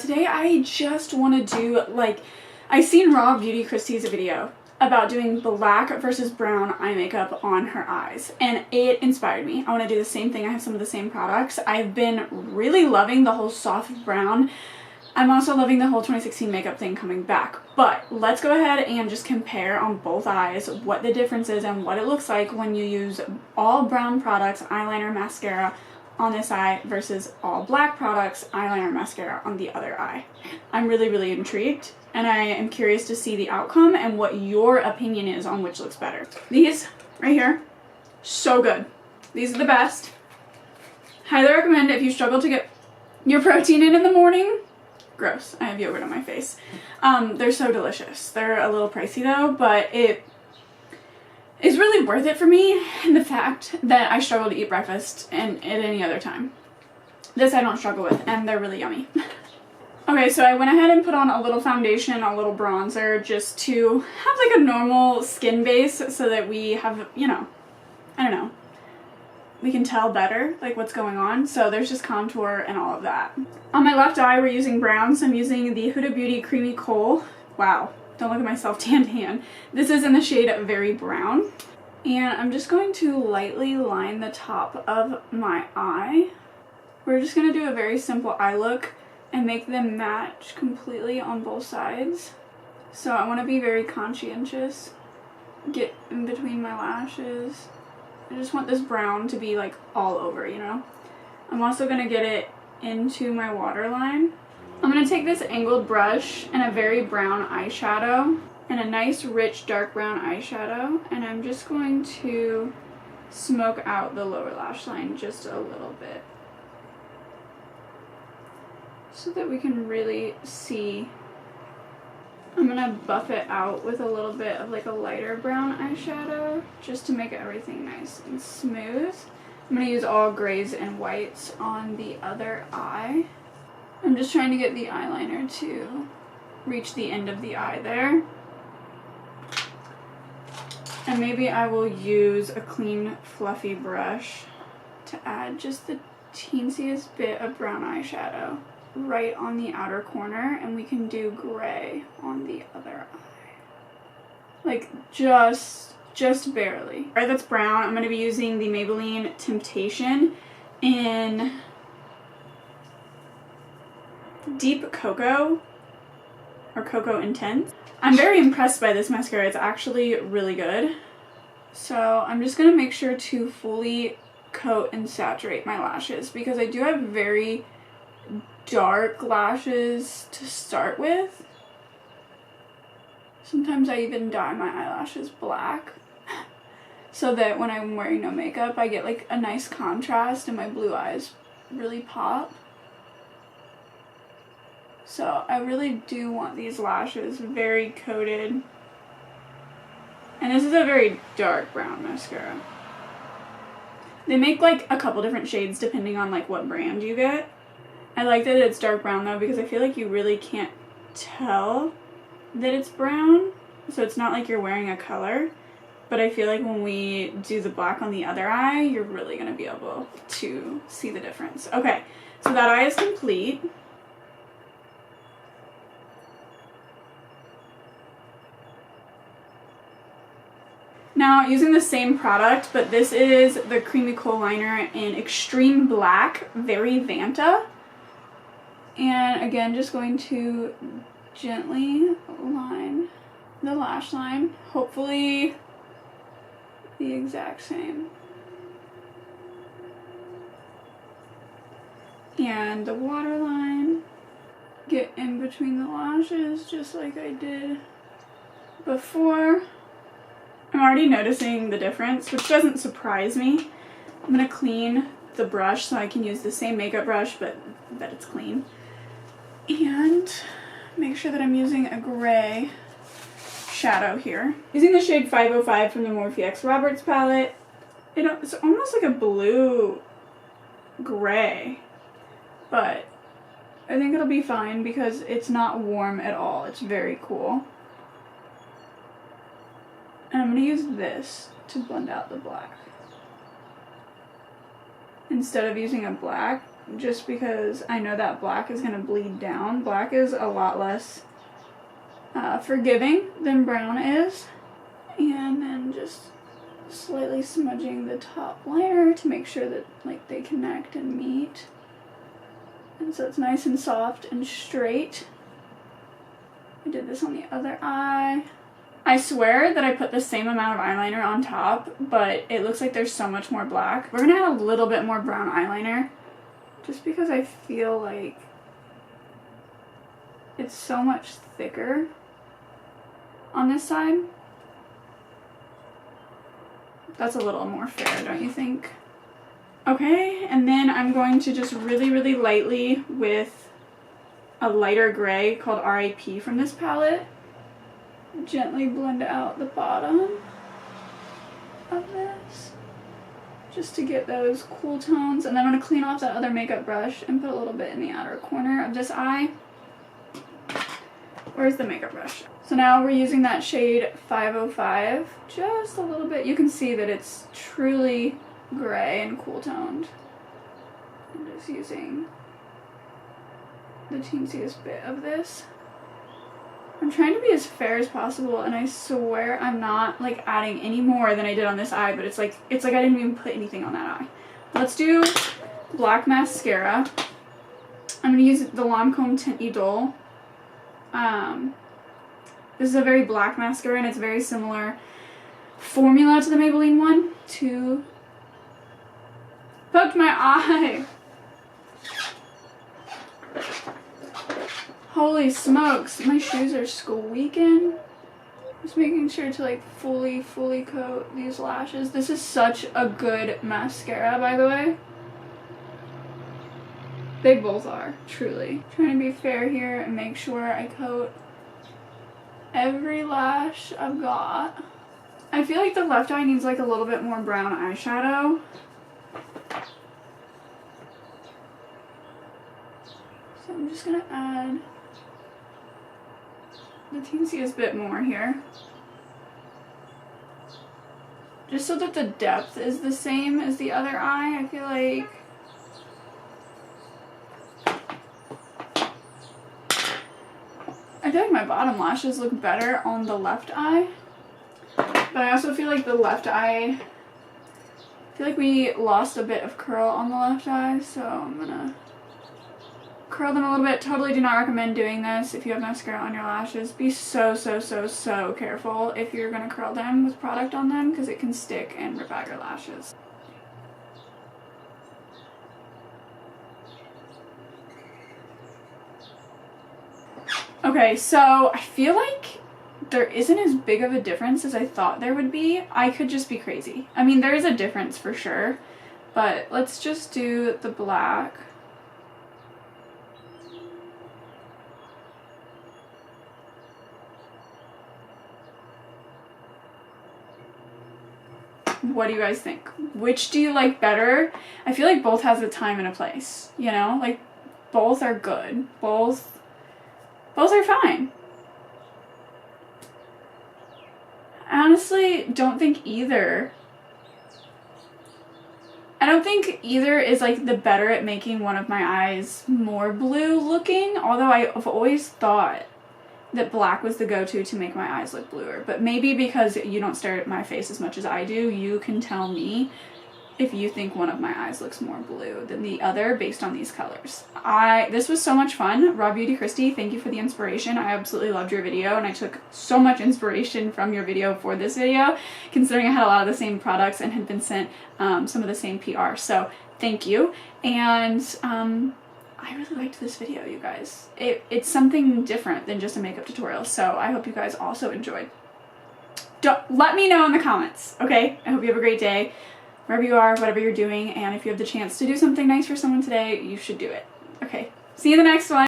Today I just want to do, like, I seen Raw Beauty Christie's video about doing black versus brown eye makeup on her eyes, and it inspired me. I want to do the same thing. I have some of the same products. I've been really loving the whole soft brown. I'm also loving the whole 2016 makeup thing coming back, but let's go ahead and just compare on both eyes what the difference is and what it looks like when you use all brown products, eyeliner, mascara, on this eye versus all black products, eyeliner, mascara on the other eye. I'm really intrigued, and I am curious to see the outcome and what your opinion is on which looks better. These right here, so good. These are the best. Highly recommend if you struggle to get your protein in the morning. Gross, I have yogurt on my face. They're so delicious. They're a little pricey though, but it is really worth it for me, and the fact that I struggle to eat breakfast and at any other time. This I don't struggle with, and they're really yummy. Okay, so I went ahead and put on a little foundation, a little bronzer, just to have like a normal skin base so that we have, you know, I don't know, we can tell better like what's going on. So there's just contour and all of that. On my left eye, we're using brown, so I'm using the Huda Beauty Creamy Coal. Wow. Don't look at myself tanned hand. This is in the shade Very Brown. And I'm just going to lightly line the top of my eye. We're just going to do a very simple eye look and make them match completely on both sides. So I want to be very conscientious. Get in between my lashes. I just want this brown to be like all over, you know? I'm also going to get it into my waterline. I'm going to take this angled brush and a very brown eyeshadow and a nice rich dark brown eyeshadow, and I'm just going to smoke out the lower lash line just a little bit so that we can really see. I'm going to buff it out with a little bit of like a lighter brown eyeshadow just to make everything nice and smooth. I'm going to use all grays and whites on the other eye. I'm just trying to get the eyeliner to reach the end of the eye there. And maybe I will use a clean, fluffy brush to add just the teensiest bit of brown eyeshadow right on the outer corner, and we can do gray on the other eye. Like just barely. Alright, that's brown. I'm going to be using the Maybelline Temptation in Deep Cocoa, or Cocoa Intense. I'm very impressed by this mascara. It's actually really good. So I'm just going to make sure to fully coat and saturate my lashes because I do have very dark lashes to start with. Sometimes I even dye my eyelashes black so that when I'm wearing no makeup I get like a nice contrast and my blue eyes really pop. So I really do want these lashes very coated. And this is a very dark brown mascara. They make like a couple different shades depending on like what brand you get. I like that it's dark brown though because I feel like you really can't tell that it's brown. So it's not like you're wearing a color. But I feel like when we do the black on the other eye, you're really going to be able to see the difference. Okay, so that eye is complete. Now, using the same product, but this is the Creamy Coal Liner in Extreme Black, Very Vanta. And again, just going to gently line the lash line. Hopefully the exact same. And the waterline. Get in between the lashes just like I did before. I'm already noticing the difference, which doesn't surprise me. I'm going to clean the brush so I can use the same makeup brush, but that it's clean. And make sure that I'm using a gray shadow here. Using the shade 505 from the Morphe X Roberts palette. It's almost like a blue gray, but I think it'll be fine because it's not warm at all. It's very cool. And I'm going to use this to blend out the black. Instead of using a black just because I know that black is going to bleed down. Black is a lot less forgiving than brown is. And then just slightly smudging the top liner to make sure that like they connect and meet. And so it's nice and soft and straight. I did this on the other eye. I swear that I put the same amount of eyeliner on top, but it looks like there's so much more black. We're gonna add a little bit more brown eyeliner just because I feel like it's so much thicker on this side. That's a little more fair, don't you think? Okay, and then I'm going to just really, really lightly with a lighter gray called RIP from this palette, gently blend out the bottom of this just to get those cool tones. And then I'm going to clean off that other makeup brush and put a little bit in the outer corner of this eye. Where's the makeup brush? So now we're using that shade 505, just a little bit. You can see that it's truly gray and cool toned. I'm just using the teensiest bit of this. I'm trying to be as fair as possible, and I swear I'm not like adding any more than I did on this eye, but it's like I didn't even put anything on that eye. Let's do black mascara. I'm gonna use the Lancome Tint Idole. This is a very black mascara, and it's very similar formula to the Maybelline one. Poked my eye. Holy smokes, my shoes are squeaking. Just making sure to like fully coat these lashes. This is such a good mascara, by the way. They both are, truly. Trying to be fair here and make sure I coat every lash I've got. I feel like the left eye needs like a little bit more brown eyeshadow. So I'm just gonna add the teensiest bit more here. Just so that the depth is the same as the other eye. I feel like my bottom lashes look better on the left eye, but I also feel like the left eye, I feel like we lost a bit of curl on the left eye, so I'm gonna curl them a little bit. Totally do not recommend doing this if you have mascara on your lashes. Be so careful if you're gonna curl them with product on them, because it can stick and rip out your lashes. Okay, so I feel like there isn't as big of a difference as I thought there would be. I could just be crazy. I mean, there is a difference for sure, but let's just do the black. What do you guys think? Which do you like better? I feel like both has a time and a place, you know? Like, both are good. Both are fine. I honestly don't think either. I don't think either is like the better at making one of my eyes more blue looking, although I've always thought that black was the go-to to make my eyes look bluer. But maybe because you don't stare at my face as much as I do, you can tell me if you think one of my eyes looks more blue than the other based on these colors. This was so much fun. Raw Beauty Christy, thank you for the inspiration. I absolutely loved your video, and I took so much inspiration from your video for this video, considering I had a lot of the same products and had been sent some of the same PR. So thank you. And I really liked this video, you guys. It's something different than just a makeup tutorial, so I hope you guys also enjoyed. Let me know in the comments, okay? I hope you have a great day, wherever you are, whatever you're doing, and if you have the chance to do something nice for someone today, you should do it. Okay, see you in the next one.